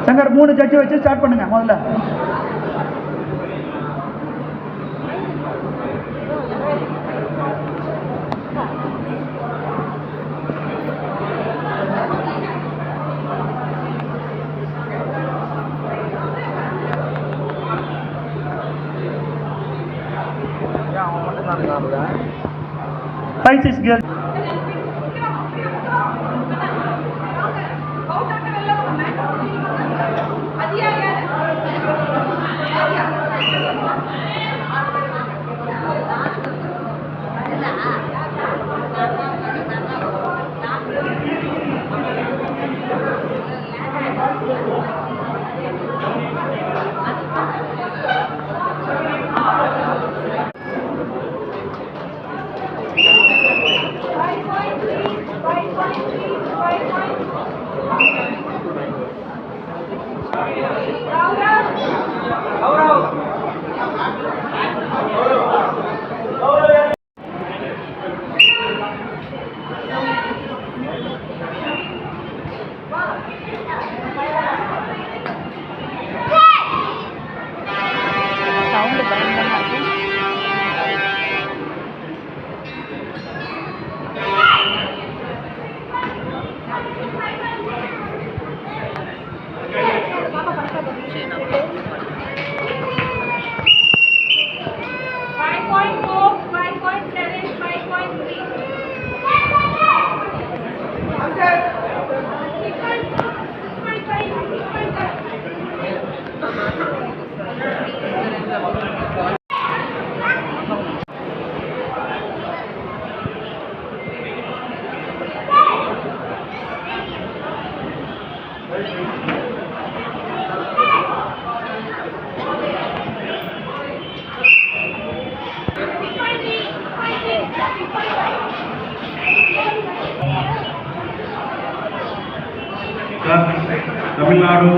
சங்கர் 3 ஜட்ஜி வச்சு ஸ்டார்ட் பண்ணுங்க முதல்ல. Five, six girls. तमिलनाडु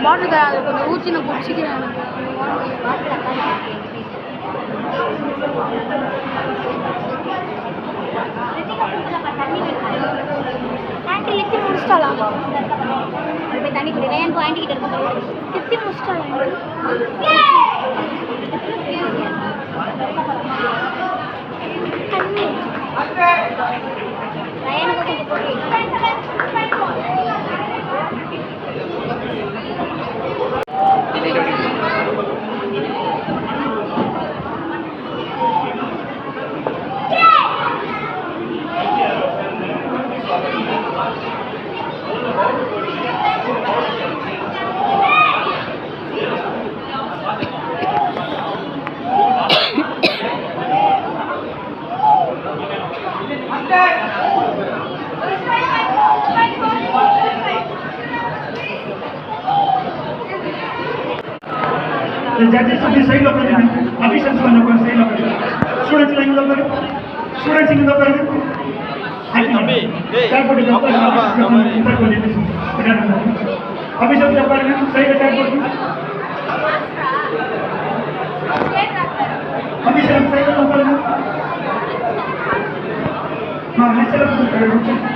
பாட்டில் அதை கொஞ்சம் ஊற்றி நான் குடிச்சிக்கிறேன். ஆண்டி லித்தி முடிச்சிட்டாளா? போய் தண்ணி குடி. ரேன் போய் ஆண்டி கிட்ட இருக்க லித்தி முடிச்சிட்டாளா? தண்ணி ரேனுக்கு கொஞ்சம் போய் judges of the side of the officials on the side of the students line of the students in the parade. I can be. That would be the officials of the parade side of the officials side of the parade. No, let's have the parade.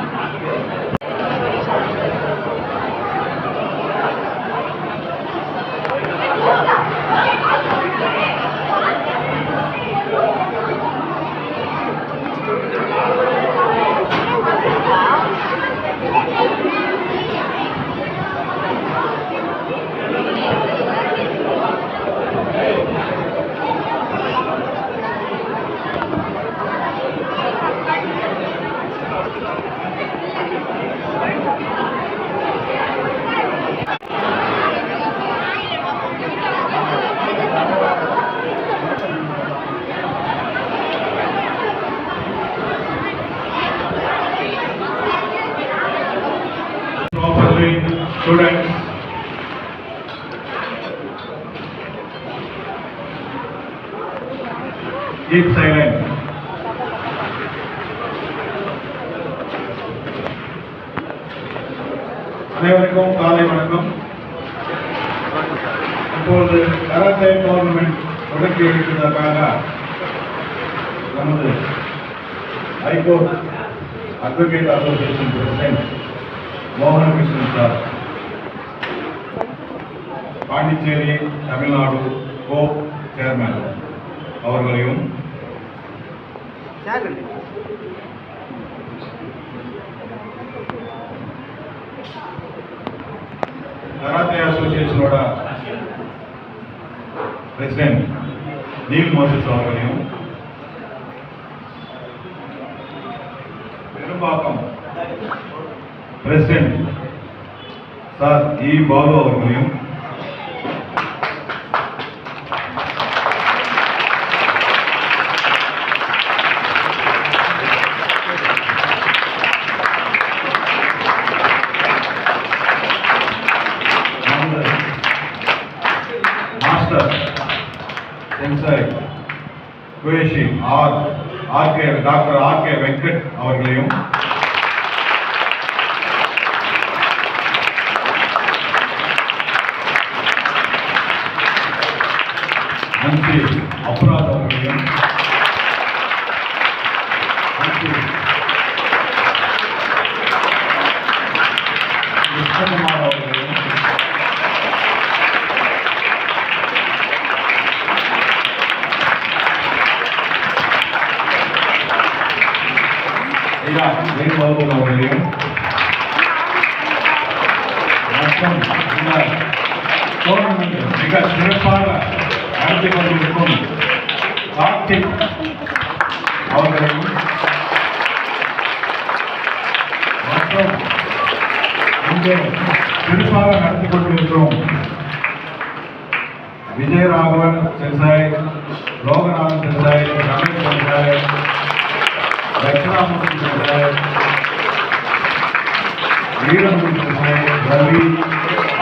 Students, keep silent. அனைவருக்கும் காலை வணக்கம். இப்போது karate tournament தொடங்கி வைப்பதற்காக நமது high court advocate association president மோகன் Krishnan sir, Pondicherry Tamil Nadu co chairman அவர்களையும் karate அசோசியேஷனோட பிரசிடென்ட் நீல் மோசஸ் அவர்களையும் Perumbakkam president sir E Balu அவர்களையும், master sensei kyoshi doctor R K. Venkat அவர்களையும், அன்சி அப்ராத் அவர்களையும், கிருஷ்ணகுமார் அவர்களையும், ஐயா வேணுபாபு அவர்களையும் மற்றும் இந்த டோர்னமெண்ட் மிக சிறப்பாக நடத்தி கொண்டிருக்கும் கார்த்திக் அவர்களையும் மற்றும் இங்கே சிறப்பாக நடத்தி கொண்டிருக்கிறோம் Vijayaraghavan sensei, Loganathan sensei, Ramesh sensei, Dakshinamoorthy sensei, Veeramoorthy sensei, Ravi,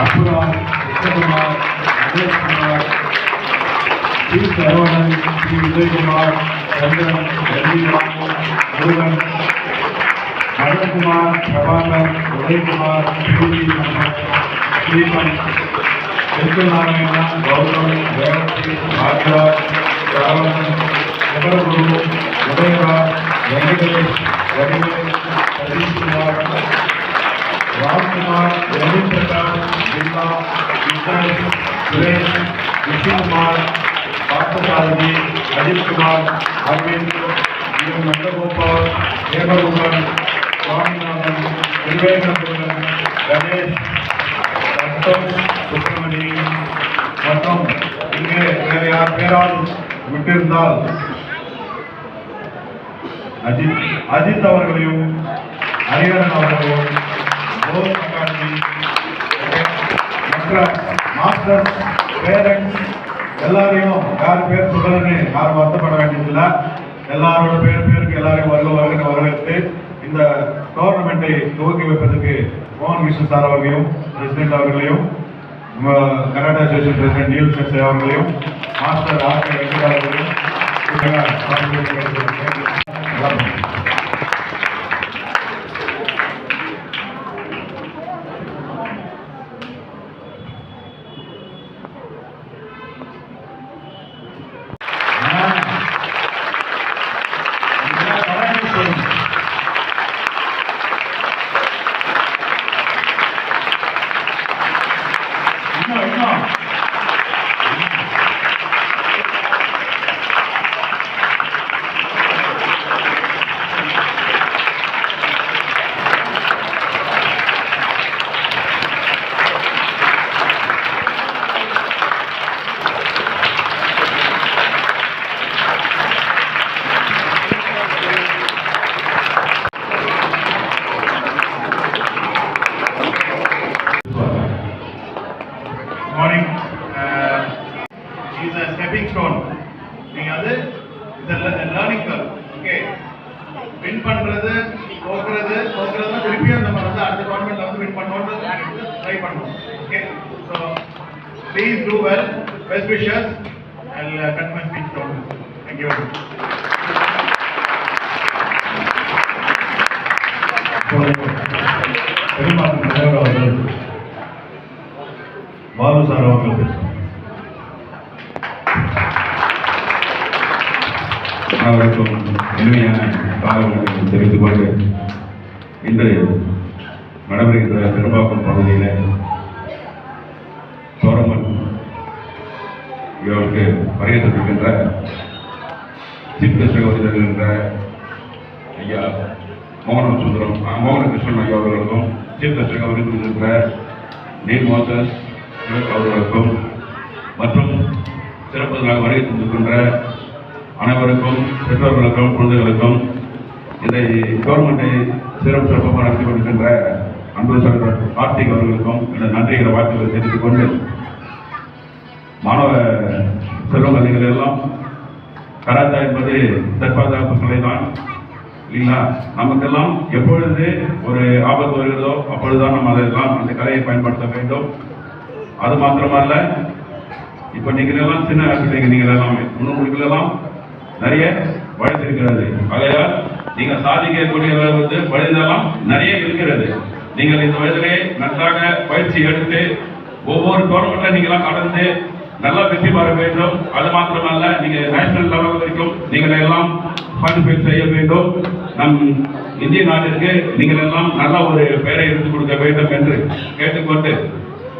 Asura, Krishnakumar, Maheshkumar, C. Saravanan, C. Vijayakumar, Chandran, Raviramu, Murugan, Madhankumar, Prabhakar, Udhayakumar, Sriman, Selvanarayana, Gautham, Revathi, Rajaraj, Saravanan, Subaraguru, Udhayaraj, Venkatesh, Vadivel, Sathishkumar, Ramkumar, Ravindra Prakash, Billa, Vijay, Suresh, Vishnukumar, Parthasarathy, Ajithkumar, Aravind, Nandagopal, Devakumar, Swaminathan, Vivekanandan, Ganesh, Santhosh, Subramani மற்றும் இங்கே வேறு யார் பேரால் விட்டிருந்தால் அஜித் அவர்களையும், ஹரிஹரன் அவர்களையும், போஸ் அகாடமி மற்ற மாஸ்டர் பேரண்ட்ஸ் எல்லாரையும் யார் பேர் சொல்றதுன்னு யாரும் வருத்தப்பட வேண்டியதில்லை. எல்லாரோட பேருக்கு எல்லாரையும் வருகன்னு வரவேற்று இந்த டோர்னமெண்ட்டை துவக்கி வைப்பதற்கு மோகன் கிருஷ்ணன் சார் அவர்களையும், பிரசிடென்ட் அவர்களையும், karate association president Neil sensei அவர்களையும், மாஸ்டர் ஆர்.கே. வெங்கட் அவர்களையும் is a stepping stone. நீங்க அது learning curve. Okay. வின் பண்றது, தோக்குறது திருப்பியும் நம்ம வந்து அடுத்த டோர்னமெண்ட்ல வந்து வின் பண்ணனும்னு ட்ரை பண்ணனும். Okay. So please do well. Best wishes. I'll cut my speech down. Thank you. பெரும்பாலும் தலைவர் அவர்கள் பாலு சார் அவர்கள் பேசுவார். அனைவருக்கும் இனிமையான காலவணக்கம் தெரிவித்துக் கொண்டு இன்று நடைபெறுகின்ற பெரும்பாக்கம் பகுதியில் சோரமன் இவருக்கு வருகின்ற சீஃப் கெஸ்டாக வருகின்ற ஐயா மோகன கிருஷ்ணன் ஐயா அவர்களுக்கும், சீஃப் கெஸ்டாக வருகின்ற நீல் மோசஸ் அவர்களுக்கும் மற்றும் சிறப்பு வருகை தந்திருக்கின்ற அனைவருக்கும், பெற்றோர்களுக்கும், குழந்தைகளுக்கும் இந்த கவர்மெண்ட்டை சிறப்பாக நடத்தி கொண்டிருக்கின்ற அன்பு சகோதரர் கார்த்திக் அவர்களுக்கும் இந்த நன்றிகளை வாழ்த்துக்களை தெரிவித்துக் கொண்டு மாணவ செல்வங்கள் எல்லாம் கராத்தா என்பது தற்பாதுகாப்பு கலை தான் இல்லைங்களா. நமக்கெல்லாம் எப்பொழுது ஒரு ஆபத்து வருகிறதோ அப்பொழுதுதான் நம்ம அதெல்லாம் அந்த கலையை பயன்படுத்த வேண்டும். அது மாத்திரமல்ல, இப்போ நீங்கள் எல்லாம் சின்ன ஆசிரியர்கள், நீங்கள் எல்லாம் உங்களுக்கு எல்லாம் நிறைய வயது இருக்கிறது. ஆகையால் நீங்கள் சாதிக்கக்கூடிய வயதெல்லாம் நிறைய இருக்கிறது. நீங்கள் இந்த வயதிலே நன்றாக பயிற்சி எடுத்து ஒவ்வொரு டோர்னமெண்ட்ல நீங்களாம் கடந்து நல்லா வெற்றி பெற வேண்டும். அது மாத்திரமல்ல, நீங்க நேஷனல் லெவல் வரைக்கும் நீங்கள் எல்லாம் பார்ட்டிசிபேட் செய்ய வேண்டும். நம் இந்திய நாட்டிற்கு நீங்கள் எல்லாம் நல்ல ஒரு பெயரை எடுத்துக் கொடுக்க வேண்டும் என்று கேட்டுக்கொண்டு,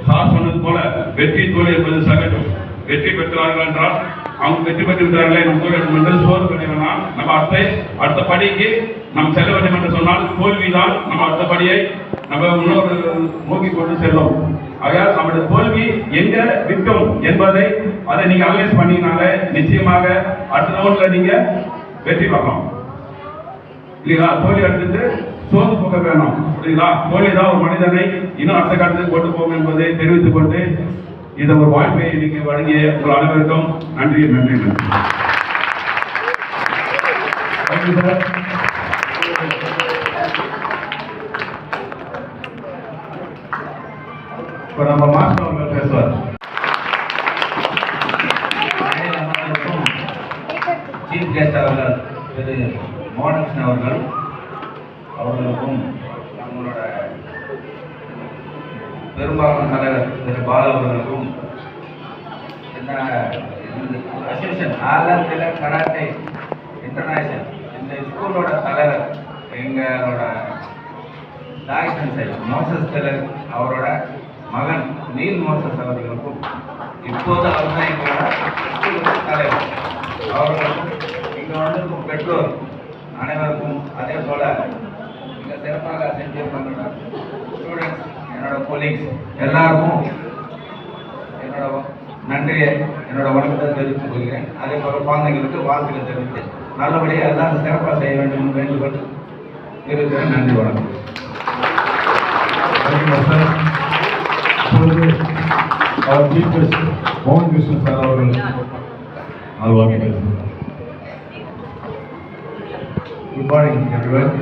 சார் சொன்னது போல வெற்றி தோல்வி என்பது சகஜம். வெற்றி பெற்றார்கள் என்றால் அவங்க வெற்றி பெற்று விட்டார்களே நம் தோல்வி என்று சோறு கிடையாதுனா நம்ம அடுத்த படிக்கு நாம் செல்ல வேண்டும் என்று சொன்னால் தோல்விதான் நம்ம அடுத்த படியை நம்ம இன்னொரு நோக்கி கொண்டு செல்லும். ஆகையால் நம்முடைய தோல்வி எங்க விற்கும் என்பதை அதை நீங்க அனலைஸ் பண்ணீங்கனாலே நிச்சயமாக அடுத்த ரவுண்ட்ல நீங்க வெற்றி பெறலாம் இல்லைங்களா. தோல்வி எடுத்துட்டு சோர்ந்து போக வேணும் இல்லைங்களா. தோல்விதான் ஒரு மனிதனை இன்னும் அடுத்த கட்டத்துக்கு கொண்டு போகும் என்பதை தெரிவித்துக் கொண்டு இந்த ஒரு வாய்ப்பை இன்னைக்கு வழங்கிய உங்கள் அனைவருக்கும் நன்றி நன்றி நன்றி. Thank you sir. இப்போ நம்ம மாஸ்டர் அவர்கள் பேசுவார். சீஃப் கெஸ்ட் அவர்கள் திரு மோகனகிருஷ்ணன் அவர்களுக்கும் நம்மளோட பெரும்பாலான தலைவர் திரு பாலு அவர்களுக்கும் இந்த association Alan Tilak karate international இந்த ஸ்கூலோட தலைவர் எங்களோட தாய் தந்தை மோசஸ் திலக் அவரோட மகன் நீல் மோசஸ் அவர்களுக்கும் இப்போது அவர் தான் எங்களோட ஸ்கூலோட தலைவர் அவர்களுக்கும் இங்கே வந்திருக்கும் பெற்றோர் அனைவருக்கும் அதே போல் இங்கே சிறப்பாக செஞ்சு பண்ணுற ஸ்டூடெண்ட்ஸ் என்னோட கொலீக்ஸ் எல்லாருக்கும் என்னோட நன்றியை என்னோட வணக்கத்தை தெரிவித்துக் கொள்கிறேன். அதே போல் குழந்தைங்களுக்கு வாழ்த்துக்கள் தெரிவித்து நல்லபடியாக எல்லாம் சிறப்பாக செய்ய வேண்டும் என்று வேண்டுகோள் இருக்கிறேன். நன்றி, வணக்கம். இப்பொழுது அவர் சீஃப் கெஸ்ட் மோகன்கிருஷ்ணன் சார் அவர்கள் நல்வாழ்வு பேசுகிறார். Good morning, everyone.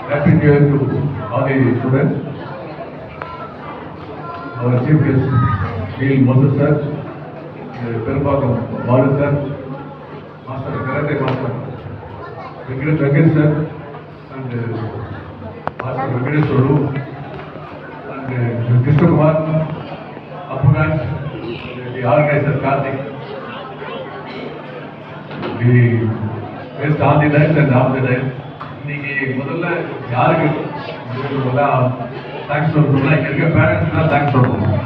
Happy New Year to all the students. Our chief guest, Neil Moses sir, Perupakam Balu sir, Master Karate Master Venkat sir, and Master Venkateswaru, and Krishna Kumar, Apuraj, the organizer Karthik. We faced all the nights and half the night. இன்னைக்கு முதல்ல யாருக்கு thanks சொல்லணும்னா இங்கே இருக்க parents தான் thanks சொல்லணும்.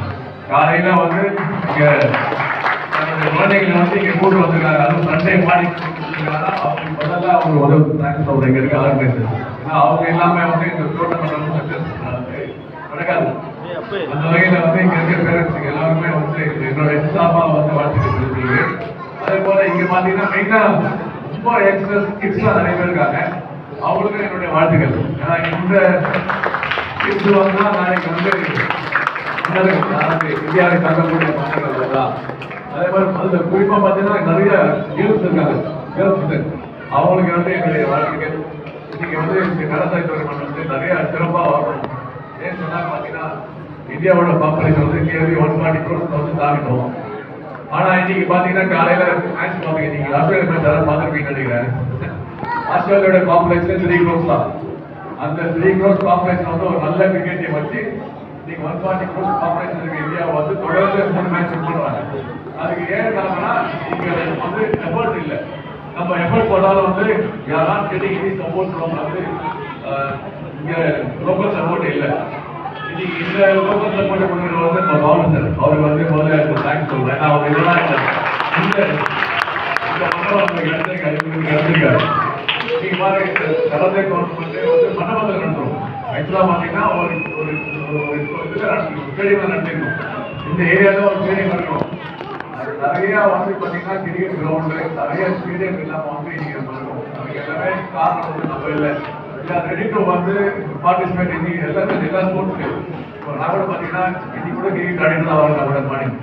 காலையில் வந்து இங்கே தன்னுடைய குழந்தைகளை வந்து இங்கே கூட்டு வந்திருக்காங்க. அதுவும் சண்டே மார்னிங் அவங்களுக்கு முதல்ல அவங்க உதவி தேங்க்ஸ் சொல்கிறேன் இங்கே இருக்க ஆர்கனைசர். ஏன்னா அவங்க எல்லாமே வந்து இந்த டோர்னமெண்ட் வந்து சக்ஸஸ் நடக்காது. அந்த வகையில் வந்து இங்கே இருக்க பேரண்ட்ஸுக்கு எல்லாருமே வந்து என்னோட எக்ஸாமாக வந்து வாழ்த்துக்கள் தெரிவிக்கிறேன். அதே போல் இங்கே பார்த்தீங்கன்னா மெயினாக ரொம்ப எக்ஸஸ் கிட்ஸ்லாம் நிறைய பேர் இருக்காங்க. அவங்களுக்கும் என்னுடைய வாழ்த்துக்கள். ஏன்னா இந்த கிட்ஸ் வந்தா நாளைக்கு வந்து இந்தியாவை தங்கக்கூடிய மாற்றங்கள் தான். அதே மாதிரி அது குறிப்பாக பார்த்தீங்கன்னா நிறைய கேர்ள்ஸ் இருக்காங்க. கேர்ள்ஸ் அவங்களுக்கு வந்து என்னுடைய வாழ்த்துக்கள். இன்னைக்கு வந்து இந்த கராத்தே டோர்னமெண்ட் வந்து நிறைய சிறப்பாக வரணும். ஏன்னு சொன்னால் பார்த்தீங்கன்னா இந்தியாவோட பாப்புலேஷன் வந்து கேள்வி 140 crores வந்து தாண்டிட்டோம். ஆனால் இன்னைக்கு பார்த்தீங்கன்னா காலையில் மேட்ச் பார்த்துங்க, நீங்கள் ஆஸ்திரேலியா மேட்ச் யாராவது பார்த்துருப்பீங்கன்னு நினைக்கிறேன். ஆஸ்திரேலியாவோட பாப்புலேஷன் 3 crores தான். அந்த 3 crores பாப்புலேஷன் வந்து ஒரு நல்ல கிரிக்கெட் டீம் வச்சு இன்னைக்கு 140 crores பாப்புலேஷன் இருக்க இந்தியாவை வந்து தொடர்ந்து 3 மேட்ச் பண்ணுவாங்க. அதுக்கு ஏன் காரணம்னா இங்கே வந்து எஃபர்ட் இல்லை. நம்ம எஃபர்ட் போட்டாலும் வந்து யாராவது கெட்டிங் இனி சப்போர்ட் வந்து இங்கே லோக்கல் சப்போர்ட் இல்லை. இன்னைக்கு இந்த லோக்கல் சப்போர்ட் பண்ணுறது வந்து நம்ம பாலு சார் அவருக்கு வந்து முதல்ல தேங்க்ஸ் சொல்கிறேன். ஏன்னா அவர் இதெல்லாம் இந்த மண்டபம் இடத்துக்கு கிடைச்சிருக்காரு. இன்னைக்கு மாதிரி கராத்தே டோர்னமெண்ட் வந்து மண்டபத்தில் நடத்துறோம். ஆக்சுவலாக பார்த்தீங்கன்னா ஒரு ஸ்டேடியம் நடத்திருக்கோம். இந்த ஏரியாவில் ஒரு ஸ்டேடியம் இருக்கணும். நிறைய வந்து பார்த்தீங்கன்னா கிரிக்கெட் கிரவுண்டு நிறைய ஸ்டேடியம் இல்லாமல் வந்து இன்னைக்கு நம்ம இருக்கோம். அதுக்கு எல்லாமே காரணம் வந்து நம்ம இல்லை ரெடி டு வந்து பார்ட்டிசிபேட் இன்னைக்கு எல்லா ஸ்போர்ட்ஸ்லையும் இப்போ நான் கூட பார்த்தீங்கன்னா இன்னைக்கு கூட கிரிக்கெட் ஆடிட்டு தான் வரல கூட மார்னிங்.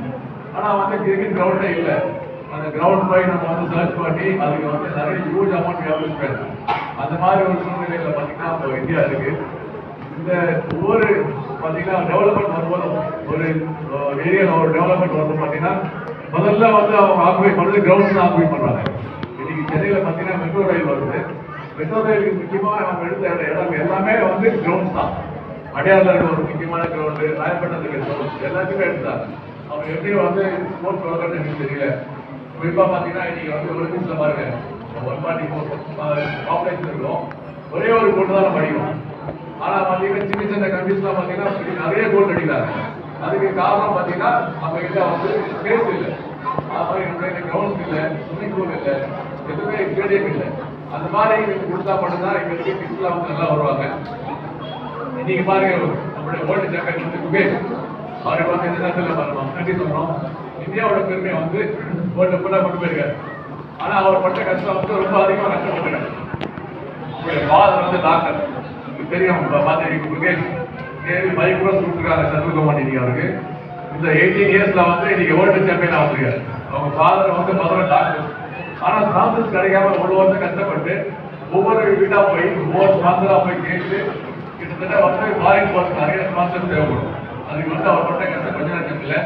ஆனால் வந்து கிரிக்கெட் கிரவுண்டே இல்லை. அந்த கிரவுண்ட் போய் நம்ம வந்து சர்ச் பண்ணி அதுக்கு வந்து நிறைய ஹியூஜ் அமௌண்ட் எவ்வளோ அந்த மாதிரி ஒரு சூழ்நிலையில் பார்த்தீங்கன்னா இப்போ இந்தியா இருக்கு. இந்த ஒவ்வொரு பார்த்தீங்கன்னா டெவலப்மெண்ட் வரும்போது ஒரு ஏரியாவில் ஒரு டெவலப்மெண்ட் வரும்போது பார்த்தீங்கன்னா முதல்ல வந்து அவங்க ஆக்குபை பண்ணுறது கிரவுண்ட்ஸ் தான் ஆக்குபை பண்ணுறாங்க. இன்னைக்கு சென்னையில் பார்த்தீங்கன்னா மெட்ரோ ரயில் வருது. மெட்ரோ ரயிலுக்கு முக்கியமாக அவங்க எடுத்த இடம் எல்லாமே வந்து கிரவுண்ட்ஸ் தான். அடையாளம் இருக்க ஒரு முக்கியமான கிரவுண்டு, ராயப்பட்டத்துக்கு கிரவுண்ட் எல்லாத்தையுமே எடுத்தாங்க. அவங்க எப்படி வந்து ஸ்போர்ட்ஸ் வளர்க்கறது எனக்கு தெரியல. குறிப்பாக பார்த்தீங்கன்னா இன்னைக்கு வந்து ஒலிம்பிக்ஸில் பாருங்க 144 பாப்புலேஷன் இருக்கும். ஒரே ஒரு கோல்டு தான் நம்ம அடிக்கிறோம். ஆனால் பார்த்தீங்கன்னா சின்ன சின்ன கண்ட்ரீஸ்லாம் பார்த்தீங்கன்னா நிறைய கோல்டு அடிக்கிறாங்க. அதுக்கு காரணம் பார்த்தீங்கன்னா நம்ம கிட்ட வந்து ஸ்பேஸ் இல்லை. அது மாதிரி நம்மளுடைய கிரவுண்ட்ஸ் இல்லை, ஸ்விம்மிங் பூல் இல்லை, எதுவுமே ஸ்டேடியம் இல்லை. அந்த மாதிரி கொடுத்தா மட்டும்தான் இங்கே இருக்க கிட்ஸ்லாம் வந்து நல்லா வருவாங்க. இன்னைக்கு பாருங்க நம்மளுடைய வேர்ல்டு சாம்பியன் வந்து குபேஷ் அவருக்கு வந்து இன்டர்நேஷனல் நம்ம நன்றி சொல்றோம். இந்தியாவோட பெருமையை வந்து வேர்ல்டு ஃபுல்லாக கொண்டு போயிருக்காரு. ஆனால் அவர் பட்ட கஷ்டம் வந்து ரொம்ப அதிகமாக கஷ்டப்பட்டுருக்காரு. உங்களுடைய ஃபாதர் வந்து டாக்டர், உங்களுக்கு தெரியும் பார்த்து குபேஷ் பைக் கூட கொடுத்துருக்காங்க சந்திரகுமார் இன்னைக்கு அவருக்கு. இந்த 18 இயர்ஸ்ல வந்து இன்னைக்கு வேர்ல்டு சாம்பியன் ஆகிருக்காரு. அவங்க ஃபாதர் வந்து முதல்ல டாக்டர். ஆனால் ஸ்பான்சர்ஸ் கிடைக்காம ஒரு வருஷம் கஷ்டப்பட்டு ஒவ்வொரு வீட்டா போய் ஒவ்வொரு ஸ்பான்சரா போய் கேட்டு கிட்டத்தட்ட வந்து ஃபாரின் போர்ஸ் நிறைய ஸ்பான்சர் தேவைப்படும். அதுக்கு வந்து அவர் பட்ட கஷ்டம் கொஞ்ச நேரம் இல்லை.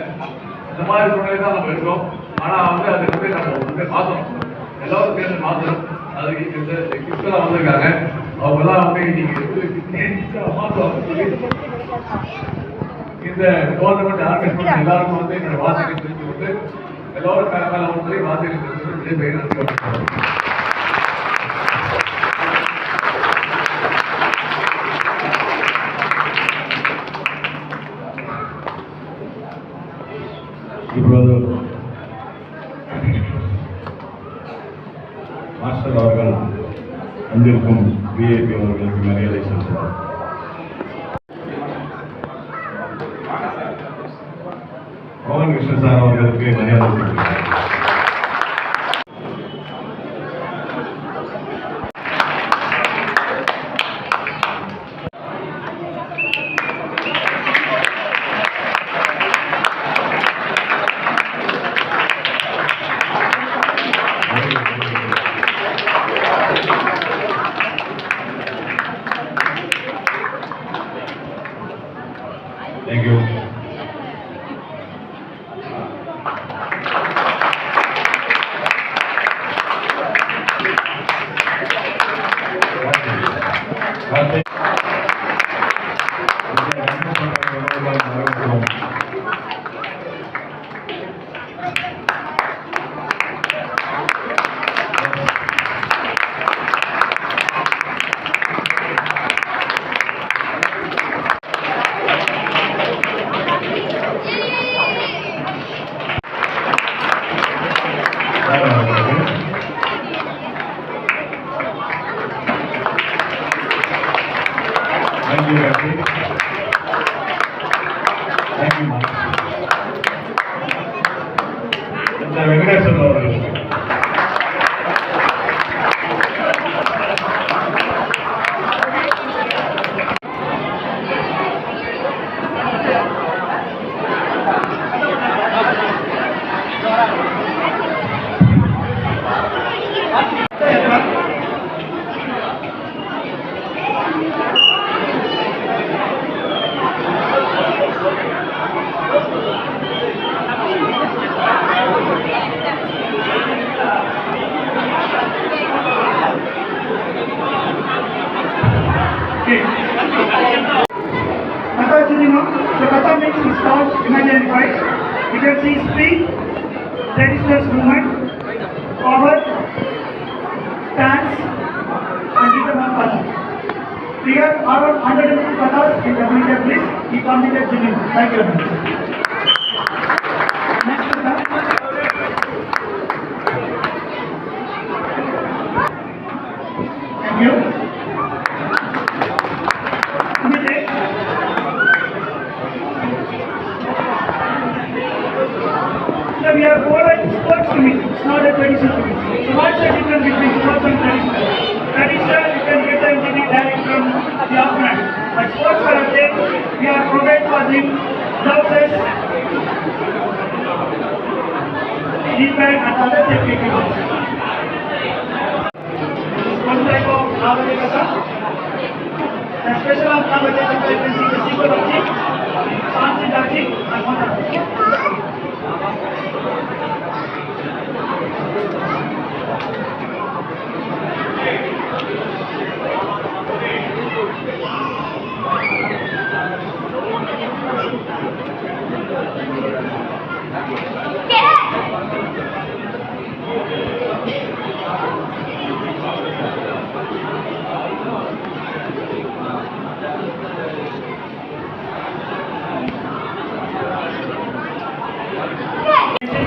இந்த மாதிரி சூழ்நிலை தான் நம்ம இருக்கோம். ஆனால் வந்து அது வந்து நம்ம வந்து மாற்றணும், எல்லாரும் சேர்ந்து மாற்றணும். அதுக்கு இந்த கிட்ஸ்லாம் வந்திருக்காங்க. அவங்கெல்லாம் வந்து இன்னைக்கு இந்த கவர்மெண்ட் ஆர்கனைஸ் பண்ண எல்லாருக்கும் வந்து என்னோட வார்த்தைகள் தெரிஞ்சு வந்து எல்லாரும் மேல வந்து வார்த்தைகள் தெரிஞ்சு விஜய் இப்பொழுது மாஸ்டர் அவர்கள் வந்திருக்கும் விஐபி அவர்களுக்கு மரியாதை செலுத்துவார். மோகன் கிருஷ்ணன் சார் அவர்களுக்கு மரியாதை செலுத்துவார். Thank you. Thank you, Rafi. Thank you, Mark. இந்த வெங்கடேஸ்வரன் அவர்கள் The Kata makes his thoughts imaginary right. You can see speed, traditional movement, forward, stance, and rhythm of Kata. We have around 102 Katas in WTF list. He completed Jimmy. Thank you very much. Next Kata. Thank you. We are following sports to me. It's not a traditional. So what's the difference between sports and traditional? Traditional That's a big one. One type of Navade Kata. The special of Navade Kata, you can see the sequel of Chik, Sansi Dachik, and Mata.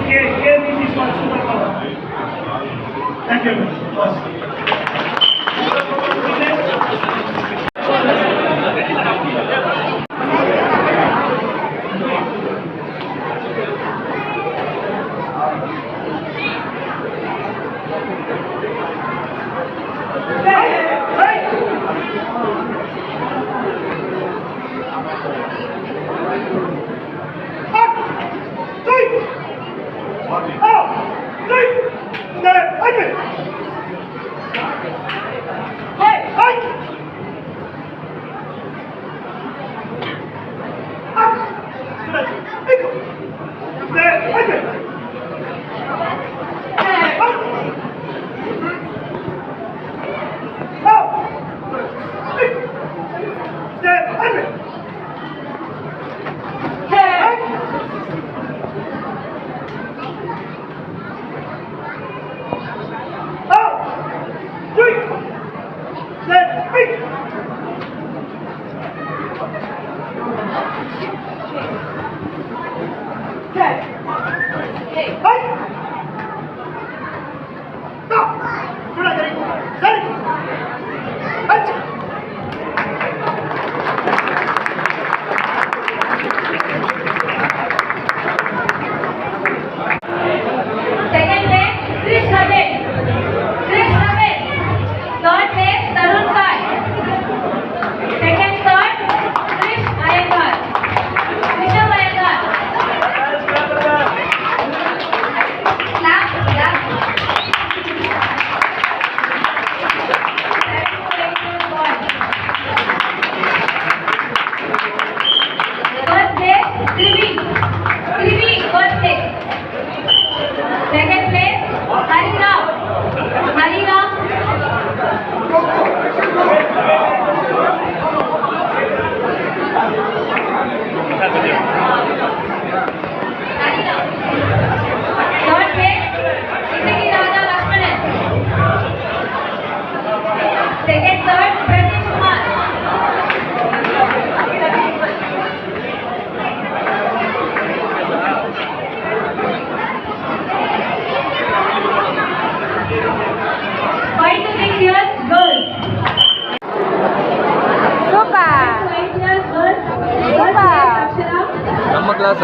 Here means is called superpower. Thank you very much. Boss. class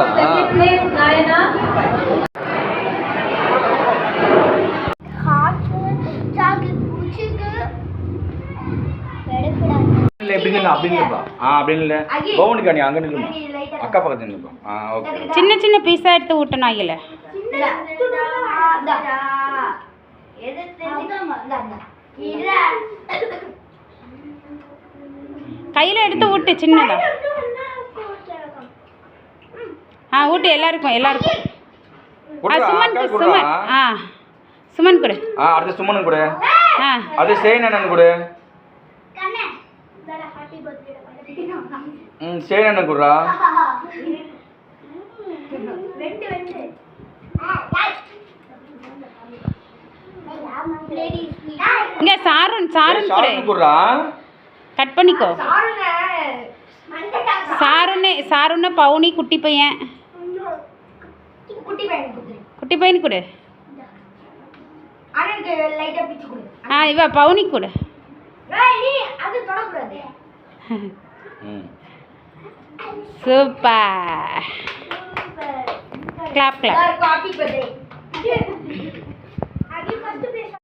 சின்ன சின்ன பீஸா எடுத்து ஊட்டணும் ஐயில கையில எடுத்து ஊட்டு சின்னதா ஊட்டு எல்லாருக்கும் எல்லாருக்கும் சுமன் சுமன் சுமன் கொடு அடுத்து சுமன் கொடு அது சேனன் கொடு சேனன் கொடுறா இங்க சாருன் சாருன் கொடுறா கட் பண்ணிக்கோ சாருன்னு சாருன்னு பவுனி குட்டி பையன் குட்டி பையன் கொடு இவ பவுனி கொடு சூப்பர் கிளாப் கிளாப்